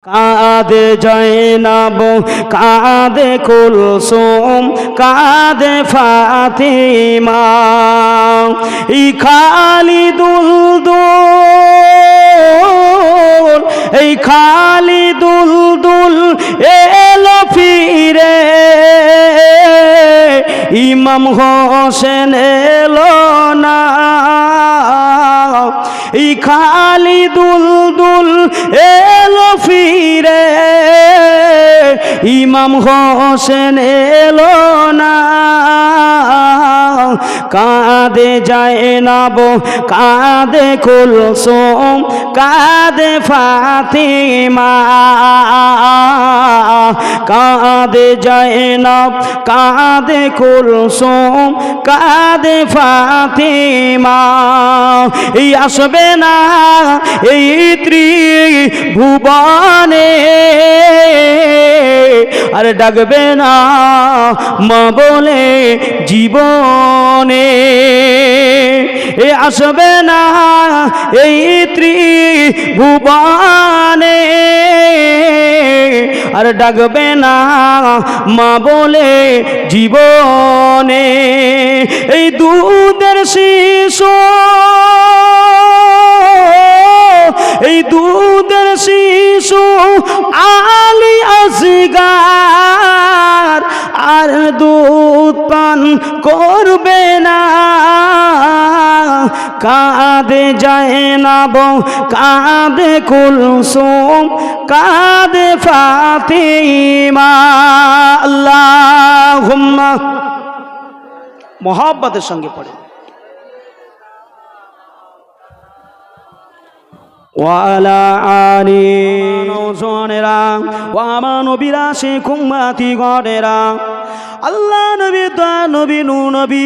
কাঁদে জয়নাব, কাঁদে কুলসুম, কাঁদে ফাতিমা, এই খালিদুল দুল, এই খালিদুল দুল এলো ফিরে, ইমাম হোসেন এলো না, এই খালিদুল দুল এলো ফিরে, ইমাম হোসেন এলো না, কাঁদে জয়নাব, কাঁদে কুলসুম, কাঁদে ফাতিমা, কাঁদে জয়নাব, কাঁদে কুলসুম, কাঁদে ফাতিমা, এই আসবে না এই ত্রিভুবনে, আর ডাকবে না মা বলে জীবনে, এ আসবে না এই ত্রিভুবনে, আর ডাকবে না মা বলে জীবনে, এই দুধের শিশু, এই দুধের শিশু আলী আসগার আর দুধ পান করবে না, কাঁদে জয়নাব, কাঁদে কুলসুম, কাঁদে ফাতিমা। আল্লাহুম্মা মোহাব্বতের সঙ্গে পড়ে ওয়ালা আলী নওজনেরা, ওয়ামা নবীরা শেখুম মাতি গড়েরা, আল্লাহ নবী দা নবী নূ নবী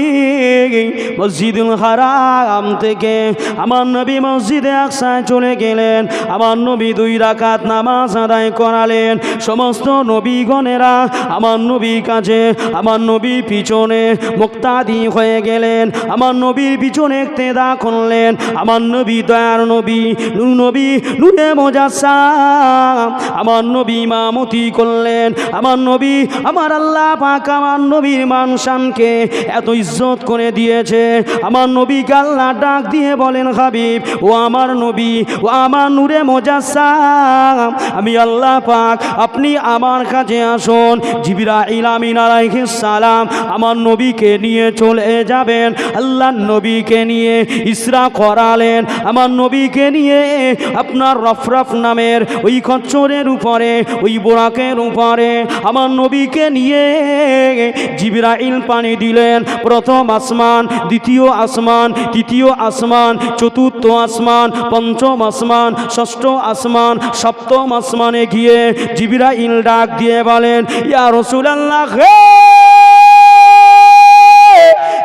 মসজিদুল হারাম থেকে আমার নবী মসজিদে আকসায় চলে গেলেন, আমার নবী 2 রাকাত নামাজ আদায় করালেন, সমস্ত নবীগণেরা আমার নবীর কাছে, আমার নবীর পিছনে মুক্তাদি হয়ে গেলেন, আমার নবীর পিছনে ইক্তেদা করলেন, আমার নবী দয়ার নবী নূর নবী নূরে মুজাসসাম, আমার নবী ইমামতি করলেন, আমার নবী আমার আল্লাহ পাক আমার নবীর মানশানকে এত ইজ্জত করে দিয়েছে, আমার নবীকে আল্লাহ ডাক দিয়ে বলেন, হাবিব ও আমার নবী, ও আমার নূরে মুজাসসাম, আমি আল্লাহ পাক আপনি আমার কাছে আসুন, জিবরাইল আমিন আলাইহিস সালাম আমার নবীকে নিয়ে চলে যাবেন, আল্লাহর নবীকে নিয়ে ইসরা করালেন, আমার নবীকে নিয়ে আপনার রফরফ নামের ওই খচ্চরের উপরে, ওই বোরাকের উপরে আমার নবীকে নিয়ে জিবরাইল পানি দিলেন, প্রথম আসমান, দ্বিতীয় আসমান, তৃতীয় আসমান, চতুর্থ আসমান, পঞ্চম আসমান, ষষ্ঠ আসমান, সপ্তম আসমানে গিয়ে জিবরাইল ডাক দিয়ে বলেন, ইয়া রাসূলুল্লাহ,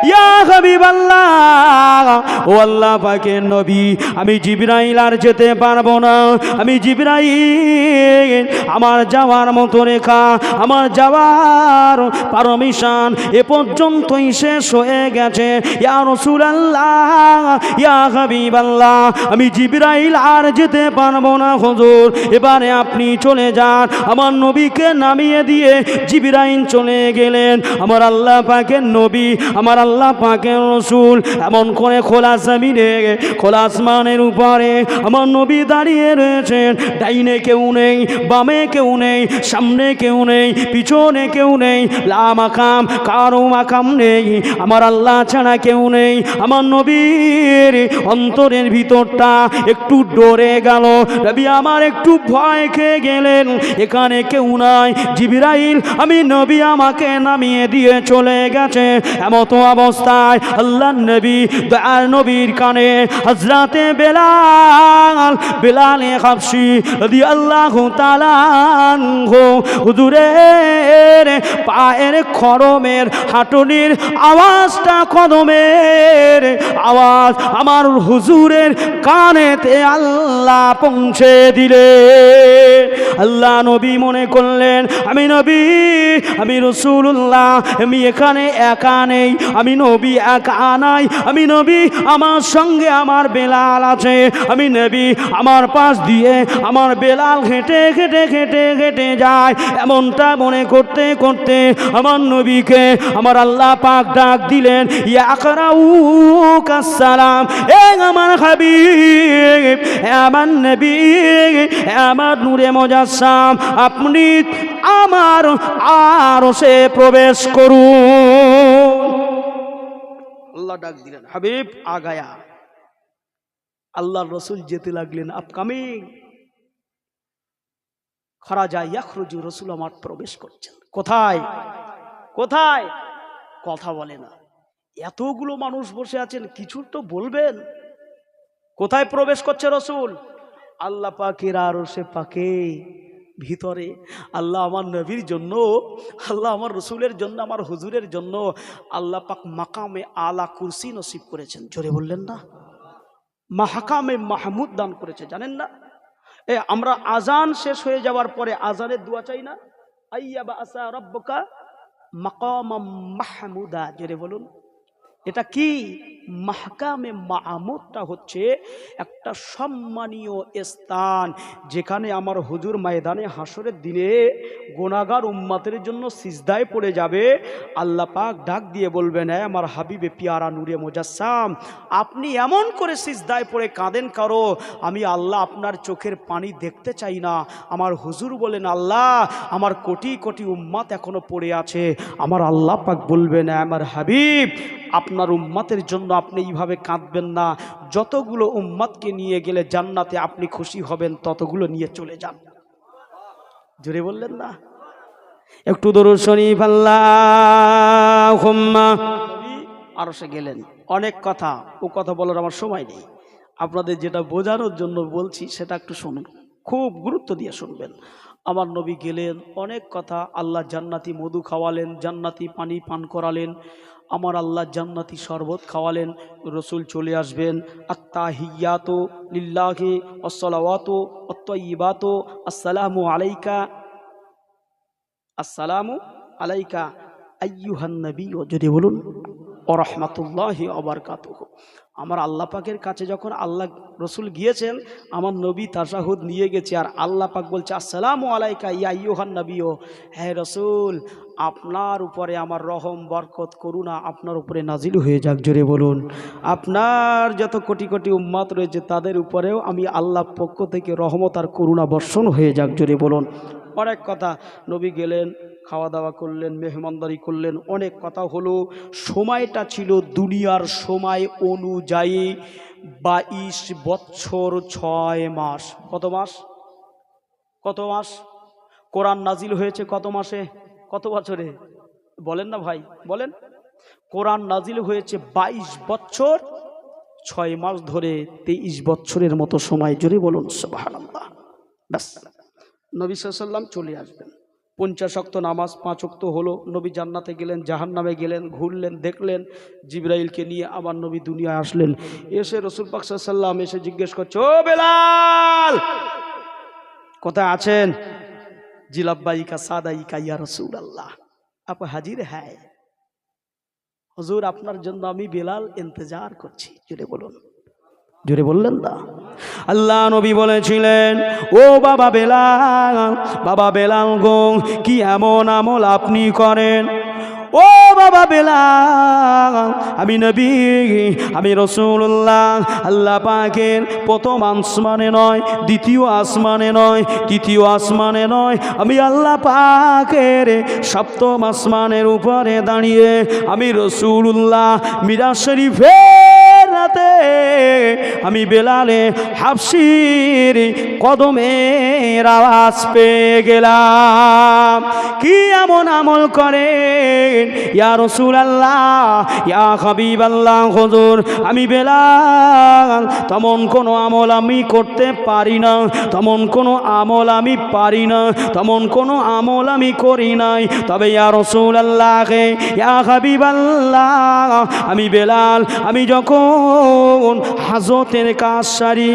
ইয়া হাবিবাল্লাহ, ও আল্লাহ পাকের নবী, আমি জিবরাইল আর যেতে পারবো না, আমি জিবরাইল আমার যাওয়ার মতো রেখা, আমার যাওয়ার পারমিশন এ পর্যন্তই শেষ হয়ে গেছে, ইয়া রাসূলুল্লাহ, ইয়া হাবিবাল্লাহ, আমি জিবরাইল আর যেতে পারবো না হুজুর, এবারে আপনি চলে যান। আমার নবীকে নামিয়ে দিয়ে জিবরাইল চলে গেলেন, আমার আল্লাহ পাকের নবী, আমার আল্লাহ পাকের রাসূল এমন করে খোলা জমিনে, খোলা আসমানের উপরে আমার নবী দাঁড়িয়ে রয়েছেন, ডাইনে কেউ নেই, বামে কেউ নেই, সামনে কেউ নেই, পিছনে কেউ নেই, লা মাকাম, কারো মাকাম নেই, আমার আল্লাহ ছাড়া কেউ নেই। আমার নবীর অন্তরের ভিতরটা একটু ডরে গেল, নবী আমার একটু ভয় খেয়ে গেলেন, এখানে কেউ নাই, জিবরাইল আমি নবী আমাকে নামিয়ে দিয়ে চলে গেছে। এমত অবস্থায় আল্লাহ নবী দয়ার নবীর কানে হযরতে বেলাল, বেলালে হাবশী রাদিয়াল্লাহু তাআলা আনহু হুজুরের পায়ের খড়মের হাঁটুনির আওয়াজটা, কদমের আওয়াজ আমার হুজুরের কানেতে আল্লাহ পৌঁছে দিলে। আল্লাহ নবী মনে করলেন আমি নবী, আমি রাসূলুল্লাহ, আমি এখানে একা নেই, আমি নবী একা নাই, আমি নবী আমার সঙ্গে আমার বেলাল আছে, আমি নবী আমার পাশ দিয়ে আমার বেলাল হেঁটে হেঁটে হেঁটে হেঁটে যায়। এমনটা মনে করতে করতে আমার নবীকে আমার আল্লাহ পাক ডাক দিলেন, ইয়া আকরাউকা সালাম, এ আমার হাবিব, আমার নবী, আমার নূরে মুজাসসাম, আপনি আমার আরশে প্রবেশ করুন। আল্লাহ ডাক দিলেন, হাবিব আগায়া। আল্লাহর রাসূল যেতে লাগলেন, আপকামিং খারাজা ইয়াখরুজু, রাসূল আমার প্রবেশ করছেন। কোথায় কোথায়? কথা বলে না। এতগুলো মানুষ বসে আছেন, কিছু তো বলবেন। কোথায় প্রবেশ করছে রাসূল? আল্লাহ পাকের আরশে পাকে ভিতরে। আল্লাহ আমার নবীর জন্য, আল্লাহ আমার রসুলের জন্য, আমার হুজুরের জন্য আল্লাহ পাক মাকামে আলা কুরসি নসিব করেছেন। জোরে বললেন না? মাহকামে মাহমুদ দান করেছে, জানেন না? আমরা আজান শেষ হয়ে যাওয়ার পরে আজানের দোয়া চাই না, আইয়া বা আসা রব্বুকা মাকামাম মাহমুদা। জোরে বলুন, এটা কি? মাহকামে মাহমুদটা হচ্ছে একটা সম্মানীয় স্থান, যেখানে আমার হুজুর ময়দানে হাসরের দিনে গুনাহগার উম্মতের জন্য সিজদায় পড়ে যাবে। আল্লাহ পাক ডাক দিয়ে বলবেন, হ্যাঁ আমার হাবিবে পিয়ারা নূরে মুজাসসাম, আপনি এমন করে সিজদায় পড়ে কাঁদেন কারো, আমি আল্লাহ আপনার চোখের পানি দেখতে চাই না। আমার হুজুর বলেন, আল্লাহ আমার কোটি কোটি উম্মত এখনো পড়ে আছে। আমার আল্লাহ পাক বলবেন, হ্যাঁ আমার হাবিব, আপনার উম্মতের জন্য আপনি এইভাবে কাঁদবেন না। যতগুলো উম্মতকে নিয়ে গেলে জান্নাতে আপনি খুশি হবেন, ততগুলো নিয়ে চলে যান। জোরে বললেন না? একটু দরুদ শরীফ আল্লাহুম্মা। আরশে গেলেন, অনেক কথা, ও কথা বলার আমার সময় নেই। আপনাদের যেটা বোঝানোর জন্য বলছি সেটা একটু শুনুন, খুব গুরুত্ব দিয়ে শুনবেন। আমার নবী গেলেন, অনেক কথা। আল্লাহ জান্নাতি মধু খাওয়ালেন, জান্নাতি পানি পান করালেন, আমার আল্লাহ জান্নাতি শরবত খাওয়ালেন। রসুল চলে আসবেন, আত্তাহিয়াতু লিল্লাহি ওয়াসসালাওয়াতু ওয়াত-তাইয়্যিবাতু আসসালামু আলাইকা, আসসালামু আলাইকা আইয়ুহান নবী, যদি বলুন, ওয়া রাহমাতুল্লাহি ওয়া বারাকাতুহু। আমার আল্লাহ পাকের কাছে যখন আল্লাহ রসুল গিয়েছেন, আমার নবী তাশাহুদ নিয়ে গেছে, আর আল্লাহ পাক বলছে, আসসালামু আলাইকা ইয়া আইয়ুহান নবী, হ্যাঁ রসুল, আপনার উপরে আমার রহম বরকত করুণা আপনার উপরে নাজিল হয়ে যাক। জোরে বলুন, আপনার যত কোটি কোটি উম্মত রয়েছে তাদের উপরেও আমি আল্লাহর পক্ষ থেকে রহমত আর করুণা বর্ষণ হয়ে যাক। জোরে বলুন। অনেক কথা। নবী গেলেন, খাওয়া দাওয়া করলেন, মেহমানদারি করলেন, অনেক কথা হলো। সময়টা ছিল দুনিয়ার সময় অনুযায়ী 22 বছর 6 মাস। কত মাস? কত মাস? কোরআন নাজিল হয়েছে কত মাসে, কত বছরে? বলেন না ভাই, বলেন। কোরআন নাজিল হয়েছে 22 বছর 6 মাস ধরে, 23 বছরের মতো সময়। জোরে বলুন সুবহানাল্লাহ। ব্যাস, নবী সাল্লাল্লাহু আলাইহি ওয়াসাল্লাম চলে আসবেন। 50 ওয়াক্ত নামাজ, 5 ওয়াক্ত হলো। নবী জান্নাতে গেলেন, জাহান্নামে গেলেন, ঘুরলেন, দেখলেন। জিবরাইলকে নিয়ে আবার নবী দুনিয়ায় আসলেন। এসে রাসূল পাক সাল্লাল্লাহু আলাইহি ওয়াসাল্লাম এসে জিজ্ঞেস করছে, ও বেলাল কোথায় আছেন? জি লাব্বাইকা সাদাইকা ইয়া রাসূলুল্লাহ, আপ হাজির হ্যায়। হুজুর আপনার জন্য আমি বেলাল ইন্তজার করছি। জোরে বলুন, জোরে বললেন না? আল্লাহ নবী বলেছিলেন, ও বাবা বেলাল, বাবা বেলাল গো, কি এমন আমল আপনি করেন? ও বাবা বেলাল, আমি নবী, আমি রাসূলুল্লাহ, আল্লাহ পাকের প্রথম আসমানে নয়, দ্বিতীয় আসমানে নয়, তৃতীয় আসমানে নয়, আমি আল্লাহ পাকের সপ্তম আসমানের উপরে দাঁড়িয়ে আমি রাসূলুল্লাহ মিরাজ শরীফের রাতে আমি বেলালে হাবশির কদমের আওয়াজ পেয়ে গেলাম। কি এমন আমল করেন ইয়া রাসূলুল্লাহ, ইয়া হাবিবাল্লাহ, হুজুর আমি বেলাল তেমন কোনো আমল আমি করতে পারি না, তেমন কোনো আমল আমি পারি না, তেমন কোনো আমল আমি করি নাই। তবে ইয়া রাসূলুল্লাহ, ইয়া হাবিবাল্লাহ, আমি বেলাল, আমি যখন হাজতের কাজ সারি,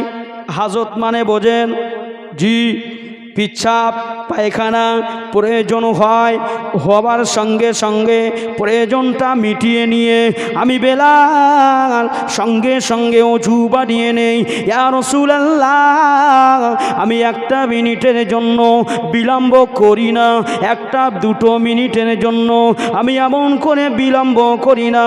হাজত মানে বোঝেন? জি, পিচ্ছাপ পায়খানা প্রয়োজন হয়, হবার সঙ্গে সঙ্গে প্রয়োজনটা মিটিয়ে নিয়ে আমি বেলাল সঙ্গে সঙ্গে অজু বানিয়ে নেই। ইয়া রাসূলুল্লাহ, আমি একটা মিনিটের জন্য বিলম্ব করি না, একটা দুটো মিনিটের জন্য আমি এমন করে বিলম্ব করি না।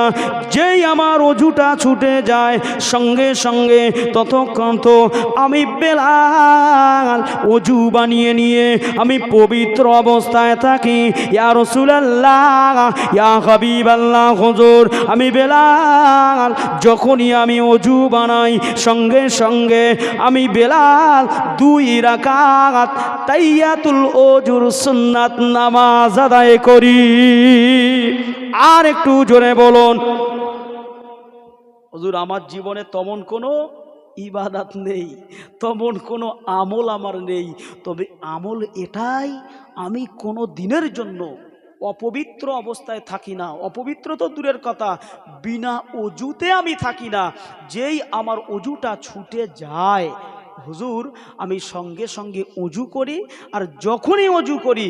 যেই আমার অজুটা ছুটে যায় সঙ্গে সঙ্গে ততক্ষণ তো আমি বেলাল অজু বানিয়ে নিয়ে আমি পবিত্র অবস্থায় থাকি। ইয়া রাসূলুল্লাহ, ইয়া হাবিবাল্লাহ, হুজুর আমি বেলাল যখনই আমি অজু বানাই সঙ্গে সঙ্গে আমি বেলাল 2 রাকাত তাহিয়াতুল ওজুর সুন্নাত নামাজ আদায় করি। আর একটু জোরে বলুন। হুজুর আমার জীবনে তেমন কোনো ইবাদত নেই, তেমন কোনো আমল আমার নেই, তবে আমল এটাই, আমি কোনো দিনের জন্য অপবিত্র অবস্থায় থাকি না। অপবিত্র তো দূরের কথা, বিনা অজুতে আমি থাকি না। যেই আমার অজুটা ছুটে যায় হুজুর আমি সঙ্গে সঙ্গে অজু করি, আর যখনই অজু করি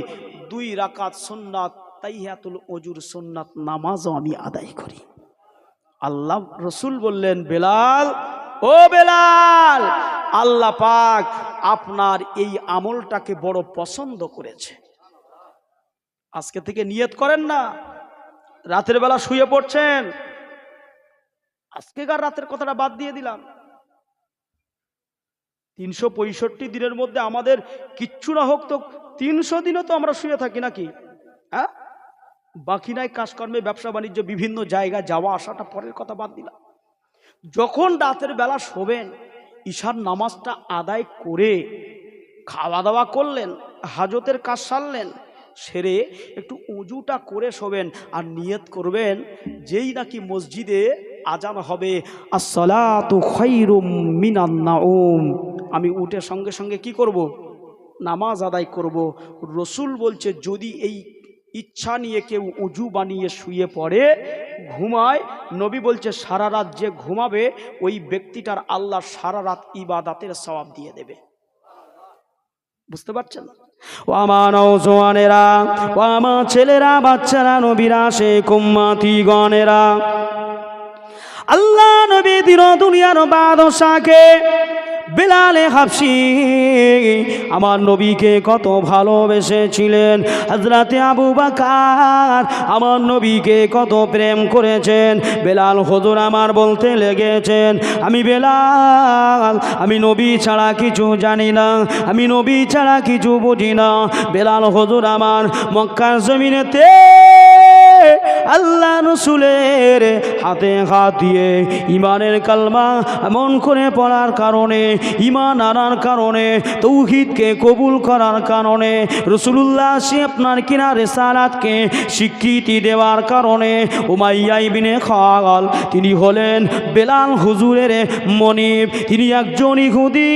2 রাকাত সুন্নাত তাহিয়াতুল ওজুর সুন্নাত নামাজও আমি আদায় করি। আল্লাহ রসুল বললেন, বেলাল, ও বেলাল, আল্লাহ পাক আপনার এই আমলটাকে বড় পছন্দ করেছে। আজকে থেকে নিয়ত করেন না, রাতের বেলা শুয়ে পড়ছেন, আজকেকার রাতের কথাটা বাদ দিয়ে দিলাম। 365 দিনের মধ্যে আমাদের কিচ্ছু না হোক তো 300 দিনও তো আমরা শুয়ে থাকি নাকি? হ্যাঁ, বাকি নাই কাজকর্মে, ব্যবসা বাণিজ্য, বিভিন্ন জায়গায় যাওয়া আসাটা পরের কথা, বাদ দিলাম। যখন রাতের বেলা শোবেন, ঈশার নামাজটা আদায় করে খাওয়া দাওয়া করলেন, হাজতের কাজ সারলেন, সেরে একটু উজুটা করে শোবেন, আর নিয়ত করবেন যেই নাকি মসজিদে আজান হবে আসসালাতু খায়রুম মিনান নাউম, আমি উঠে সঙ্গে সঙ্গে কি করব? নামাজ আদায় করব। রসুল বলছে যদি এই ইচ্ছা নিয়ে কেউ উজু বানিয়ে শুয়ে পড়ে, ঘুমায়, নবী বলছে সারা রাত যে ঘুমাবে ওই ব্যক্তিটার আল্লাহ সারা রাত ইবাদতের সওয়াব দিয়ে দেবে। বুঝতে পারছেন? ও আমার নওজওয়ানেরা, ও আমার ছেলেরা, বাচ্চারা, নবীরা, শেখ উম্মতি গণেরা, আল্লাহ নবী দিন দুনিয়ার বাদশাকে বেলালে হাবশি আমার নবীকে কত ভালোবেসেছিলেন। হযরতে আবু বকর আমার নবীকে কত প্রেম করেছেন। বেলাল হুজুর আমার বলতে লেগেছেন, আমি বেলাল, আমি নবী ছাড়া কিছু জানি না, আমি নবী ছাড়া কিছু বুঝি না। বেলাল হুজুর আমার মক্কার জমিনেতে আল্লাহ রসুলের হাতে হাত দিয়ে ইমানের কালমা এমন করে পড়ার কারণে, ইমান আনার কারণে, তৌহিদকে কবুল করার কারণে, রসুলুল্লাহ সে আপনার কিনা রিসালাতকে স্বীকৃতি দেওয়ার কারণে উমাইয়া ইবনে খালাল তিনি হলেন বেলাল হুজুরের মনিব। তিনি একজন ইহুদি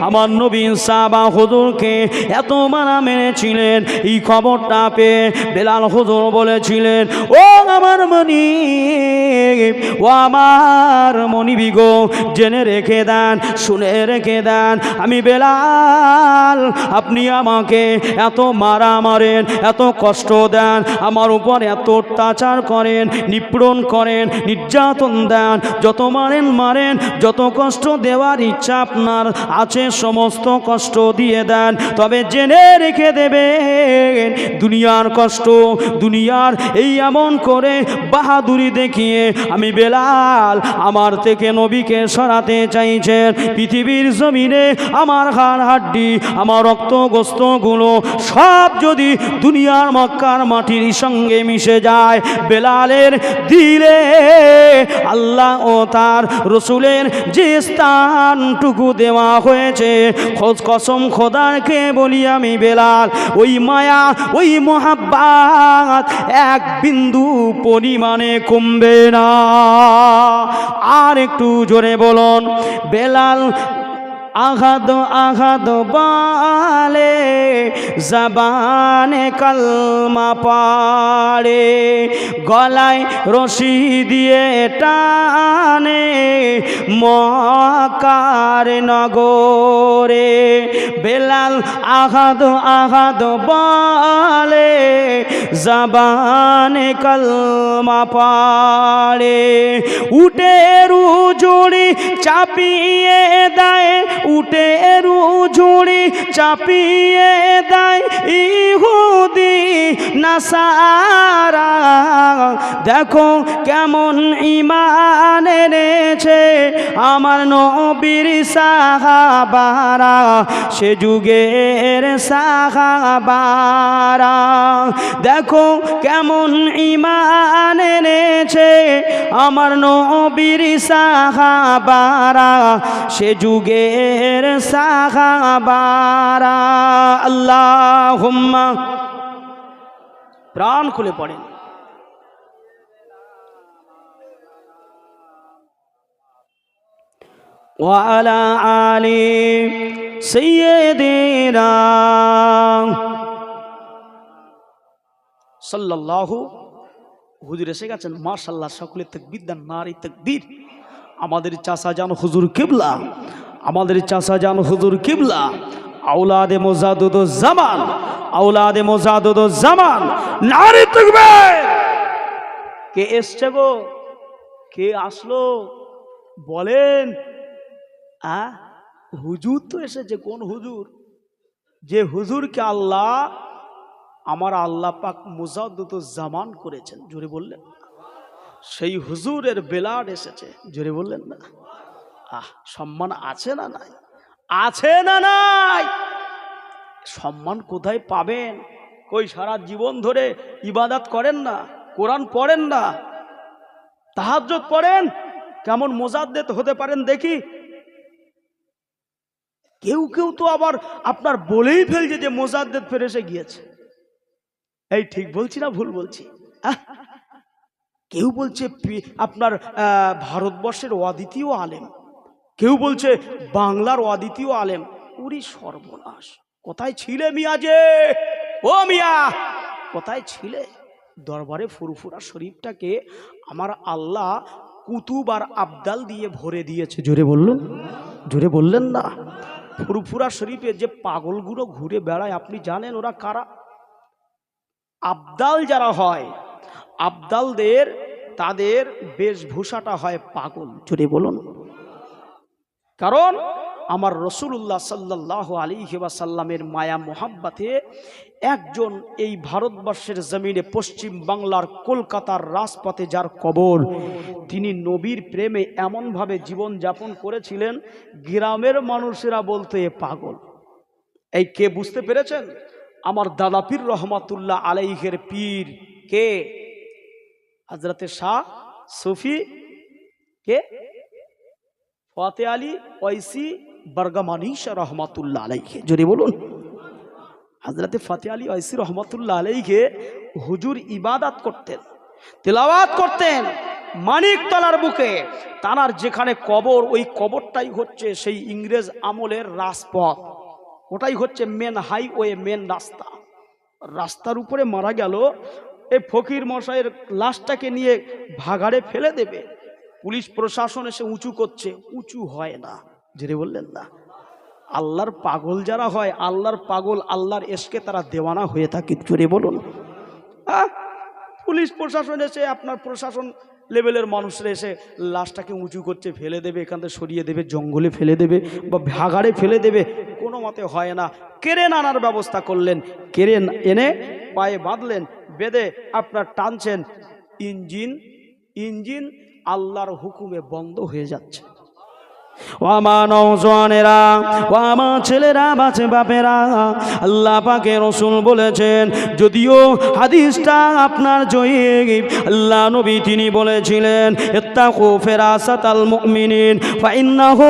আমার নবী সাহাবা হুজুরকে এত মানা মেনেছিলেন। এই খবরটা পেয়ে বেলাল হুজুর বলেছিলেন, ও আমার মনিব, ও আমার মনিবি গো, জেনে রেখে দেন, শুনে রেখে দেন, আমি বেলাল, আপনি আমাকে এত মারা মারেন, এত কষ্ট দেন, আমার উপর এত অত্যাচার করেন, নিপীড়ন করেন, নির্যাতন দেন, যত মারেন মারেন, যত কষ্ট দেওয়ার ইচ্ছা আপনার আছে সমস্ত কষ্ট দিয়ে দেন, তবে জেনে রেখে দেবেন দুনিয়ার কষ্ট, দুনিয়ার এই এমন করে বাহাদুরি দেখিয়ে আমি বেলাল আমার থেকে নবীকে সরাতে চাইছেন। পৃথিবীর জমিনে আমার হাড় হাড্ডি, আমার রক্ত গোস্তগুলো সব যদি দুনিয়ার মক্কার মাটির সঙ্গে মিশে যায়, বেলালের দিলে আল্লাহ ও তার রসুলের যে স্থানটুকু দেওয়া হয়েছে, খোঁজ কসম খোদাকে বলি আমি বেলাল, ওই মায়া, ওই মোহাব্বত এক বিন্দু পরিমাণে কমবে না। আর একটু জোরে বলুন। বেলাল আঘাত আঘাত বলে জবানে কালমা পড়ে, গলায় রশি দিয়ে টানে মক্কার নগরে। বেলাল আহাদ আহাদ বলে, জবানে কালমা পড়ে। উটের জুড়ি চাপিয়ে দেয়, উটের জুড়ি চাপিয়ে দেয় ইহুদি নাসারা। দেখো কেমন ঈমান এনেছে আমার নবীর সাহাবারা, সে যুগের সাহাবারা। দেখো কেমন ঈমান এনেছে আমার নবীর সাহাবারা, সে যুগের সাহাবারা। আল্লাহুম্মা, প্রাণ খুলে পড়েন। ওয়া আলা আলি সাইয়্যিদিনা সাল্লাল্লাহু। হুজুর এসে গেছেন, মাশাআল্লাহ, সকলে তাকবীর দেন, নারে তাকবীর। আমাদের চাচা জান হুজুর কিবলা, আমাদের চাচা জান হুজুর কিবলা, আওলাদে মুজাদ্দিদুজ জামান, আওলাদে মুজাদ্দিদুজ জামান, নারে তাকবীর। কে এসছে গো? কে আসলো বলেন? হুজুর তো এসেছে। কোন হুজুর? যে হুজুরকে আল্লাহ, আমার আল্লাহ পাক মুজাদ্দিদুজ জামান করেছেন। জোরে বললেন? সেই হুজুরের বেলাড এসেছে। জোরে বললেন না? সম্মান আছে না নাই? আছে না নাই? সম্মান কোথায় পাবেন? কই সারা জীবন ধরে ইবাদত করেন না, কোরআন পড়েন না, তাহাজ্জুদ পড়েন, কেমন মুজাদ্দিদ হতে পারেন দেখি? কেউ কেউ তো আবার আপনার বলেই ফেলছে যে মুজাদ্দিদ ফের এসে গিয়েছে। এই ঠিক বলছি না ভুল বলছি? কেউ বলছে আপনার ভারতবর্ষের অদ্বিতীয় আলেম, কেউ বলছে বাংলার অদ্বিতীয় আলেম। উরি সর্বনাশ! কোথায় ছিলে মিয়া? যে ও মিয়া, কোথায় ছিলে? দরবারে ফুরফুরা শরীফটাকে আমার আল্লাহ কুতুব আর আবদাল দিয়ে ভরে দিয়েছে। জোরে বললেন? জোরে বললেন না? ফুরফুরা শরীফে যে পাগলগুলো ঘুরে বেড়ায়, আপনি জানেন ওরা কারা? আবদাল যারা হয়, আবদালদের তাদের বেশভূষাটা হয় পাগল। জোরে বলুন। কারণ আমার রাসূলুল্লাহ সাল্লাল্লাহু আলাইহি ওয়াসাল্লামের মায়া মোহাব্বতে একজন এই ভারতবর্ষের জমিনে পশ্চিম বাংলার কলকাতার রাজপথে যার কবর, তিনি নবীর প্রেমে এমনভাবে জীবন যাপন করেছিলেন, গ্রামের মানুষেরা বলতো এ পাগল। এই কে বুঝতে পেরেছেন? আমার দাদা পীর রহমাতুল্লাহ আলাইহির পীর কে? হযরতে শাহ সুফি কে? ফাতে আলী ওয়াইসি বরগমানী শাহ রহমাতুল্লাহ আলাইহি। জোরে বলুন। হযরতে ফাতে আলী ওয়াইসি রহমাতুল্লাহ আলাইহি হুজুর ইবাদত করতেন, তেলাওয়াত করতেন মানিকতলার বুকে। তানার যেখানে কবর, ওই কবরটাই হচ্ছে সেই ইংরেজ আমলের রাজপথ, ওটাই হচ্ছে মেন হাইওয়ে, মেন রাস্তা। রাস্তার উপরে মারা গেল, এই ফকির মশাইয়ের লাশটাকে নিয়ে ভাগাড়ে ফেলে দেবে, পুলিশ প্রশাসন এসে উঁচু করছে, উঁচু হয় না। জেরে বললেন না? আল্লাহর পাগল যারা হয়, আল্লাহর পাগল, আল্লাহর এশকে তারা দেওয়ানা হয়ে থাকে। জোরে বলুন। পুলিশ প্রশাসন এসে, আপনার প্রশাসন লেভেলের মানুষরা এসে লাশটাকে উঁচু করছে, ফেলে দেবে, এখান থেকে সরিয়ে দেবে, জঙ্গলে ফেলে দেবে বা ভাগাড়ে ফেলে দেবে, কোনো মতে হয় না। কেরেন আনার ব্যবস্থা করলেন, কেরেন এনে পায়ে বাঁধলেন, বেঁধে আপনার টানছেন, ইঞ্জিন আল্লাহর হুকুমে বন্ধ হয়ে যাচ্ছে। ও আমার নওজওয়ানেরা, ও আমার ছেলেরা, বাচ্চা বাপেরা, আল্লাহ পাকের রাসূল বলেছেন, যদিও হাদিসটা আপনার জয়ীফ, আল্লাহ নবী তিনি বলেছিলেন, ইত্তাকু ফিরাসাতাল মুমিনিন ফাইন্নাহু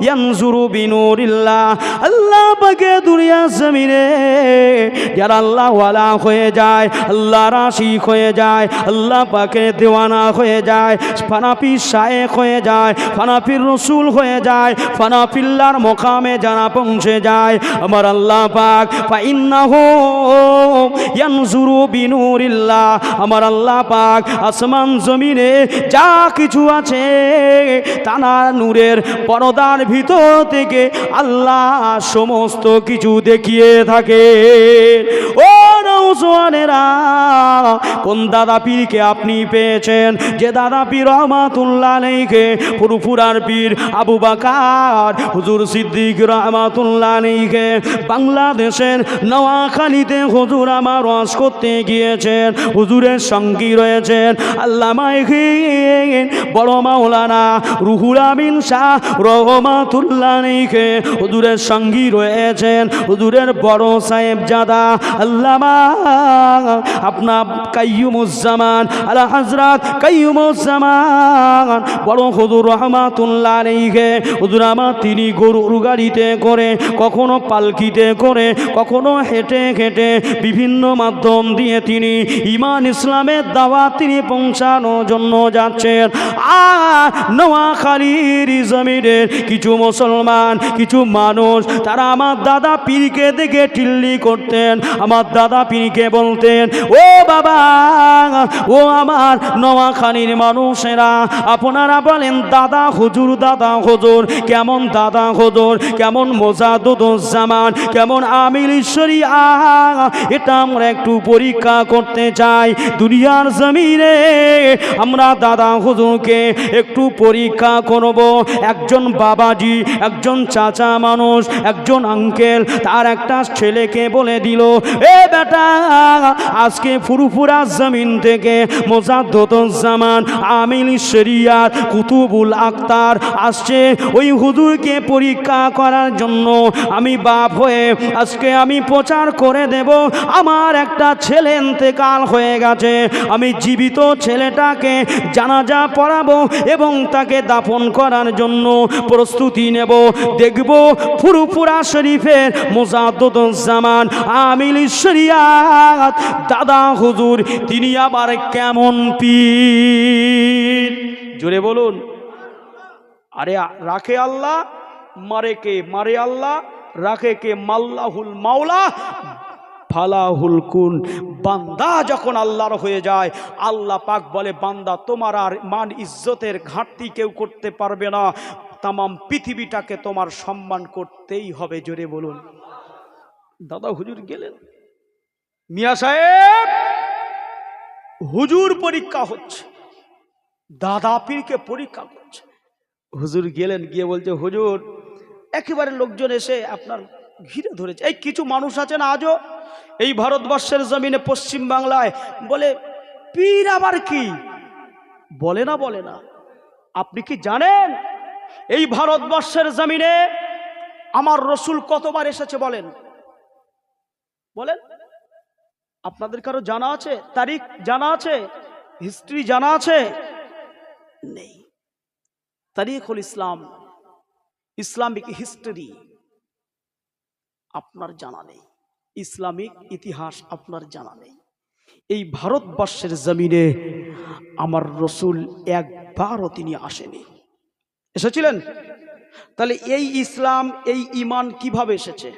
ইয়ানজুরু বিনুরিল্লাহ। আল্লাহ পাকে দুনিয়া জমিনে যারা আল্লাহ ওয়ালা হয়ে যায়, আল্লাহর আশিক হয়ে যায়, আল্লাহ পাকে দেওয়ানা হয়ে যায়, ফানাফি শায়েখ হয়ে যায়, ফানাফির রসুল হয়ে যায়, ফানাফিল্লার মোকামে যারা পৌঁছে যায়, আমার আল্লাহ পাক ফাইন্নাহু ইয়ানজুরু বিনুরিল্লাহ, আমার আল্লাহ পাক আসমান জমিনে যা কিছু আছে তানা নূরের পর্দার ভিতর থেকে আল্লাহ সমস্ত কিছু দেখিয়ে থাকে। ও নওজওয়ানেরা, কোন দাদা পীরকে আপনি পেয়েছেন? যে দাদা পীর রহমাতুল্লাহ আলাইহি ফুরফুরার পীর আবু বকর হুজুর সিদ্দিক রহমাতুল্লাহ আলাইহি বাংলাদেশের নোয়াখালীতে হুজুর আমার ওয়াজ করতে গিয়েছেন। হুজুরের সঙ্গী রয়েছেন আল্লামা বড় মাওলানা রুহুল আমিন শাহ রহমাতুল্লাহ আলাইহি, হুজুরের সঙ্গী রয়েছেন হুজুরের বড় সাহেবজাদা আল্লামা আপনার কাইয়ুমুজ্জামান আলা হযরত কাইয়ুমুজ্জামান বড় হুজুর রহমাতুল্লাহ আলাইহি। হুজুর আমার তিনি গরুর গাড়িতে করে, কখনো পালকিতে করে, কখনো হেঁটে হেঁটে বিভিন্ন মাধ্যম দিয়ে তিনি ঈমান ইসলামের দাওয়াত তিনি পৌঁছানোর জন্য যাচ্ছেন। আর নোয়াখালীর জমিনের কিছু মুসলমান, কিছু মানুষ তারা আমার দাদা পীরকে দেখে টিল্লি করতেন, আমার দাদা পীরকে বলতেন, ও বাবা, ও আমার নোয়াখালীর মানুষেরা, আপনারা বলেন দাদা হুজুর, দাদা হুজুর কেমন, দাদা হুজুর কেমন, মোজাদ্দুজ্জামান কেমন, আমিল শরিয়া, এটা আমরা একটু পরীক্ষা করতে চাই। দুনিয়ার জমিনে আমরা দাদা হুজুরকে একটু পরীক্ষা করব। একজন বাবাজি, একজন চাচা মানুষ, একজন আঙ্কেল তার একটা ছেলেকে বলে দিল, এ বেটা, আজকে ফুরফুরা জমিন থেকে মোজাদ্দুজ্জামান আমিল শরিয়াত কুতুবুল আক্তার আসছে, ওই হুজুরকে পরীক্ষা করার জন্য আমি বাপ হয়ে আজকে আমি প্রচার করে দেব। আমার একটা ছেলে ইন্তেকাল হয়ে গেছে, আমি জীবিত ছেলেটাকে জানাজা পড়াবো এবং তাকে দাফন করার জন্য প্রস্তুতি নেব। দেখব ফুরফুরা শরীফের মোজাদ্দুজ্জামান আমিল শরিয়াত দাদা হুজুর তিনি আবার কেমন পীর। জোরে বলুন। আরে রাখে আল্লাহ, মারে কে? মারে আল্লাহ, রাখে কে? মাল্লাহুল মাওলা ফালাহুল কুন। বান্দা যখন আল্লাহর হয়ে যায়, আল্লাহ পাক বলে, বান্দা তোমার আর মান ইজ্জতের ঘাটতি কেউ করতে পারবে না, তামাম পৃথিবীটাকে তোমার সম্মান করতেই হবে। জোরে বলুন। দাদা হুজুর গেলেন, মিয়া সাহেব হুজুর পরীক্ষা হচ্ছে, দাদা পীরকে পরীক্ষা করছে। হুজুর গেলেন, গিয়ে বলছে, হুজুর একেবারে লোকজন এসে আপনার ঘিরে ধরেছে। এই কিছু মানুষ আছেন আজও এই ভারতবর্ষের জমিনে, পশ্চিম বাংলায়, বলে পীর আবার কি? বলে না, বলে না। আপনি কি জানেন এই ভারতবর্ষের জমিনে আমার রসুল কতবার এসেছে? বলেন, বলেন। আপনাদের কারো জানা আছে? তারিখ জানা আছে? হিস্ট্রি জানা আছে? নেই। তারিখুল ইসলাম, ইসলামিক হিস্ট্রি আপনার জানা নেই, ইসলামিক ইতিহাস আপনার জানা নেই। এই ভারতবর্ষের জমিনে আমার রসুল একবারও তিনি আসেনি। এসেছিলেন? তাহলে এই ইসলাম, এই ঈমান কিভাবে এসেছে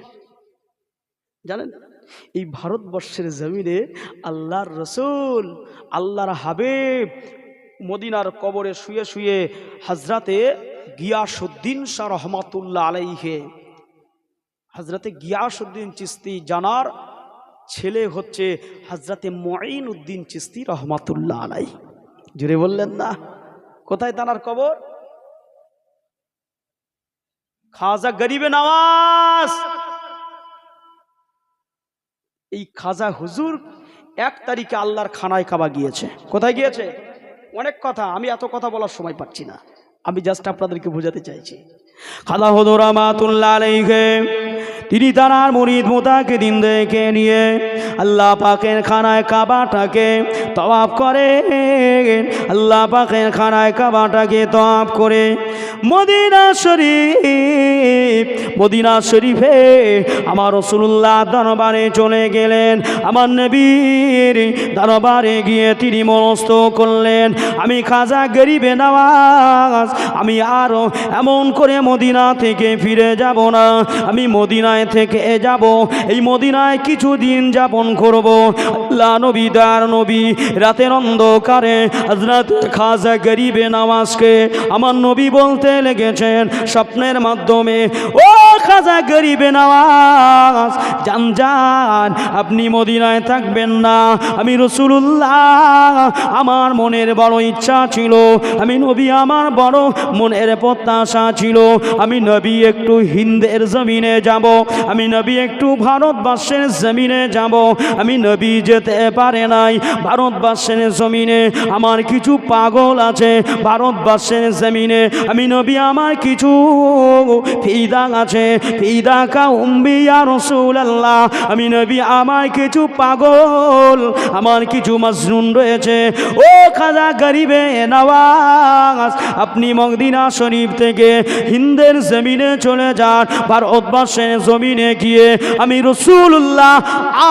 জানেন? এই ভারতবর্ষের জমিনে আল্লাহর রসুল, আল্লাহর হাবিব মদিনার কবরে শুয়ে শুয়ে হযরতে গিয়াসউদ্দিন শাহ রহমাতুল্লাহ আলাইহি, হযরতে গিয়াসউদ্দিন চিশতি জানার ছেলে হচ্ছে হযরতে মুঈনউদ্দিন চিশতি রহমাতুল্লাহ আলাইহি। জুড়ে বললেন না? কোথায় তানার কবর? খাজা গরিবে নওয়াজ। এই খাজা হুজুর 1 তারিখে আল্লাহর খানায় কাবা গিয়েছে। কোথায় গিয়েছে? অনেক কথা, আমি এত কথা বলার সময় পাচ্ছি না, আমি জাস্ট আপনাদেরকে বোঝাতে চাইছি। খাজা হুজুর রহমাতুল্লাহ আলাইহি তিনি তার মুরিদ মুতাকিদিন দেখে নিয়ে আল্লাহ পাকের খানায় কাবাটাকে তওয়াফ করে, আল্লাহ পাকের খানায় কাবাটাকে তওয়াফ করে মদিনা শরীফে আমার রাসূলুল্লাহ দরবারে চলে গেলেন। আমার নবীর দরবারে গিয়ে তিনি মনস্থ করলেন, আমি খাজা গরিবে নওয়াজ আমি আরো এমন করে মদিনা থেকে ফিরে যাব না, আমি মদিনায় থেকে যাব, এই মদিনায় কিছুদিন যাপন করব। আল্লাহ নবী দার নবী রাতের অন্ধকারে হযরত খাজা গরিবে নওয়াজকে আমার নবী বলতে লেগেছেন স্বপ্নের মাধ্যমে, ও খাজা গরিবে নওয়াজ জান জান, আপনি মদিনায় থাকবেন না। আমি রাসূলুল্লাহ আমার মনের বড় ইচ্ছা ছিল, আমি নবী আমার বড় মনের প্রত্যাশা ছিল, আমি নবী একটু হিন্দের জমিনে যাব, আমি নবী একটু ভারতবর্ষের জমিনে যাব। আমি নবী যেতে পারে নাই ভারতবর্ষের জমিনে, আমার কিছু পাগল আছে ভারতবর্ষের জমিনে, আমি নবী আমার কিছু ফিদা আছে, ফিদা কা উম্মি ইয়া রাসূলুল্লাহ, আমি নবী আমার কিছু পাগল, আমার কিছু মাজনুন রয়েছে। ও খাজা গরিবে নওয়াজ, আপনি মদিনা শরীফ থেকে হিন্দের জমিনে চলে যান, ভারতবর্ষের জমিনে গিয়ে আমি রাসূলুল্লাহ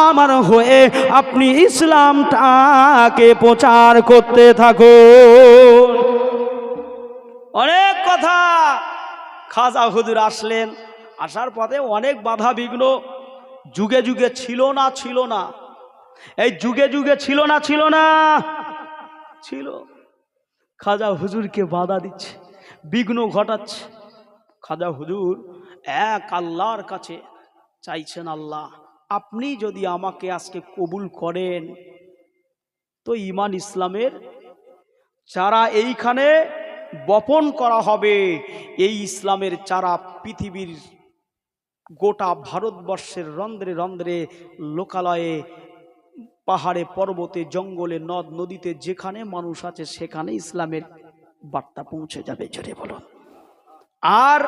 আমার হয়ে আপনি ইসলামটাকে প্রচার করতে থাকুন। অনেক কথা খাজা হুজুর আসলেন, আসার পথে অনেক বাধা বিঘ্ন যুগে যুগে ছিল না, এই যুগে যুগে ছিল না ছিল। খাজা হুজুরকে বাধা দিচ্ছে, বিঘ্ন ঘটাচ্ছে। খাজা হুজুর এক আল্লাহর কাছে চাইছেন, আল্লাহ আপনি যদি আমাকে আজকে কবুল করেন তো ঈমান ইসলামের চারা এইখানে বপন করা হবে, এই ইসলামের চারা পৃথিবীর গোটা ভারতবর্ষের রন্ধ্রে রন্ধ্রে লোকালয়ে পাহাড়ে পর্বতে জঙ্গলে নদ নদীতে যেখানে মানুষ আছে সেখানে ইসলামের বার্তা পৌঁছে যাবে। জোরে বলুন। আর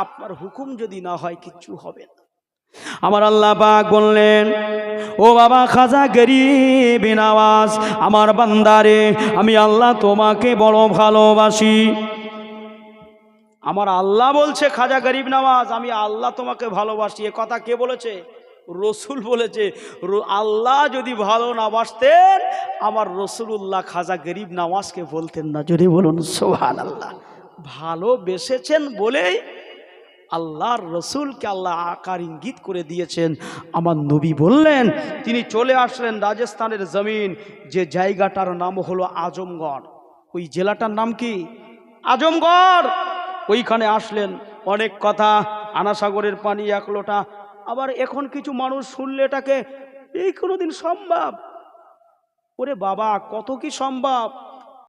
আপনার হুকুম যদি না হয় কিচ্ছু হবে না। আমার আল্লাহ পাক বললেন, ও বাবা খাজা গরিবে নওয়াজ, আমার বান্দারে আমি আল্লাহ তোমাকে বড় ভালোবাসি। আমার আল্লাহ বলছে খাজা গরিব নওয়াজ আমি আল্লাহ তোমাকে ভালোবাসি। এ কথা কে বলেছে? রসুল বলেছে। আল্লাহ যদি ভালো না বাসতেন আমার রসুলুল্লাহ খাজা গরিব নওয়াজকে বলতেন না। যদি বলুন সুবহানাল্লাহ। ভালোবেসেছেন বলেই আল্লাহর রসুলকে আল্লাহ আকার ইঙ্গিত করে দিয়েছেন। আমার নবী বললেন, তিনি চলে আসলেন রাজস্থানের জমিন, যে জায়গাটার নাম হলো আজমগড়। ওই জেলাটার নাম কি? আজমগড়। ওইখানে আসলেন। অনেক কথা, আনাসাগরের পানি এক লোটা। আবার এখন কিছু মানুষ শুনলে এটাকে এই কোনোদিন সম্ভব? ওরে বাবা, কত কি সম্ভব।